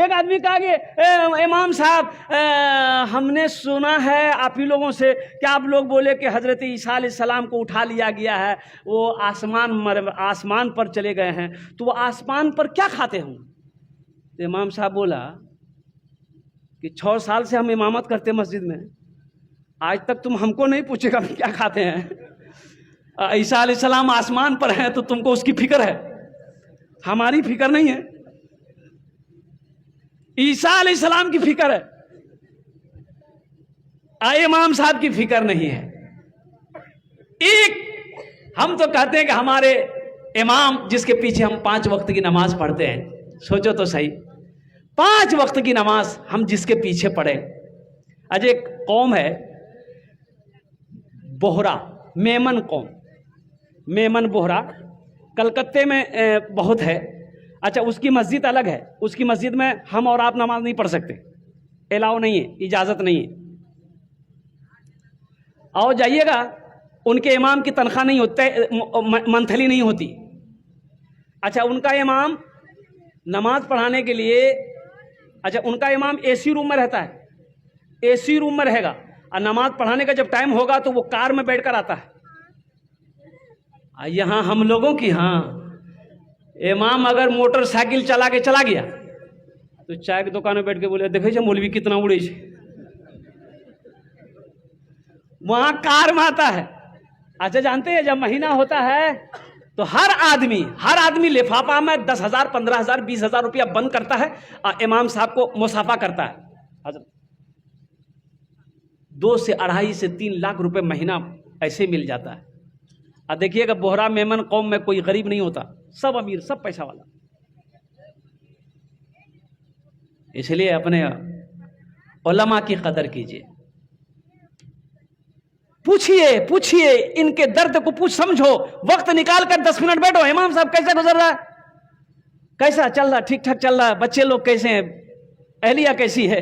ایک آدمی کہا کہ امام صاحب ہم نے سنا ہے آپ ہی لوگوں سے کہ آپ لوگ بولے کہ حضرت عیسیٰ علیہ السلام کو اٹھا لیا گیا ہے، وہ آسمان پر چلے گئے ہیں، تو وہ آسمان پر کیا کھاتے ہوں؟ تو امام صاحب بولا کہ 6 سال سے ہم امامت کرتے مسجد میں، آج تک تم ہم کو نہیں پوچھے گا کیا کھاتے ہیں؟ عیسیٰ علیہ السلام آسمان پر ہیں تو تم کو اس کی فکر ہے، ہماری فکر نہیں ہے، عیسیٰ علیہ السلام کی فکر ہے، امام صاحب کی فکر نہیں ہے۔ ایک ہم تو کہتے ہیں کہ ہمارے امام جس کے پیچھے ہم 5 وقت کی نماز پڑھتے ہیں، سوچو تو صحیح، 5 وقت کی نماز ہم جس کے پیچھے پڑھیں۔ آج ایک قوم ہے بوہرا، میمن قوم، میمن بوہرا، کلکتے میں بہت ہے۔ اچھا، اس کی مسجد الگ ہے، اس کی مسجد میں ہم اور آپ نماز نہیں پڑھ سکتے، الاؤ نہیں ہے، اجازت نہیں ہے۔ آؤ جائیے گا، ان کے امام کی تنخواہ نہیں ہوتی، منتھلی نہیں ہوتی۔ اچھا، ان کا امام نماز پڑھانے کے لیے، اچھا ان کا امام اے سی روم میں رہتا ہے، اے سی روم میں رہے گا، اور نماز پڑھانے کا جب ٹائم ہوگا تو وہ کار میں بیٹھ کر آتا ہے۔ یہاں ہم لوگوں کی امام اگر موٹر سائیکل چلا کے چلا گیا تو چائے کی دکان میں بیٹھ کے بولے دیکھے مولوی کتنا اڑے، وہاں کار میں آتا ہے۔ اچھا جانتے ہیں جب مہینہ ہوتا ہے تو ہر آدمی لفافہ میں 10,000 15,000 20,000 روپیہ بند کرتا ہے اور امام صاحب کو مصافحہ کرتا ہے۔ حضرت 2 سے 2.5 سے 3 لاکھ روپے مہینہ ایسے مل جاتا ہے۔ اور دیکھیے گا بوہرا میمن قوم میں کوئی غریب نہیں ہوتا، سب امیر، سب پیسہ والا۔ اس لیے اپنے علماء کی قدر کیجیے، پوچھئے ان کے درد کو سمجھو، وقت نکال کر 10 منٹ بیٹھو، امام صاحب کیسا گزر رہا ہے، کیسا چل رہا ہے، ٹھیک ٹھاک چل رہا ہے، بچے لوگ کیسے ہیں، اہلیہ کیسی ہے،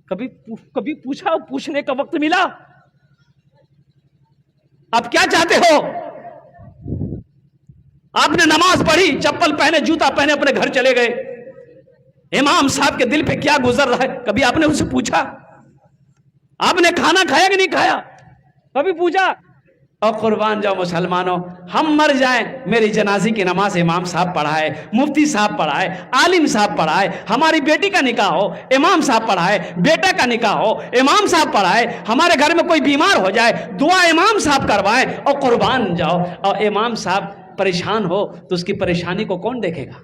کبھی پوچھنے کا وقت ملا؟ اب کیا چاہتے ہو؟ آپ نے نماز پڑھی، چپل پہنے، جوتا پہنے، اپنے گھر چلے گئے، امام صاحب کے دل پہ کیا گزر رہا ہے کبھی آپ نے ان سے پوچھا؟ آپ نے کھانا کھایا کہ نہیں کھایا، کبھی پوچھا؟ اور قربان جاؤ مسلمانوں، ہم مر جائیں، میری جنازے کی نماز امام صاحب پڑھائے، مفتی صاحب پڑھائے، عالم صاحب پڑھائے، ہماری بیٹی کا نکاح ہو امام صاحب پڑھائے، بیٹا کا نکاح ہو امام صاحب پڑھائے، ہمارے گھر میں کوئی بیمار ہو جائے دعا امام صاحب کروائے، اور قربان جاؤ، اور امام صاحب پریشان ہو تو اس کی پریشانی کو کون دیکھے گا؟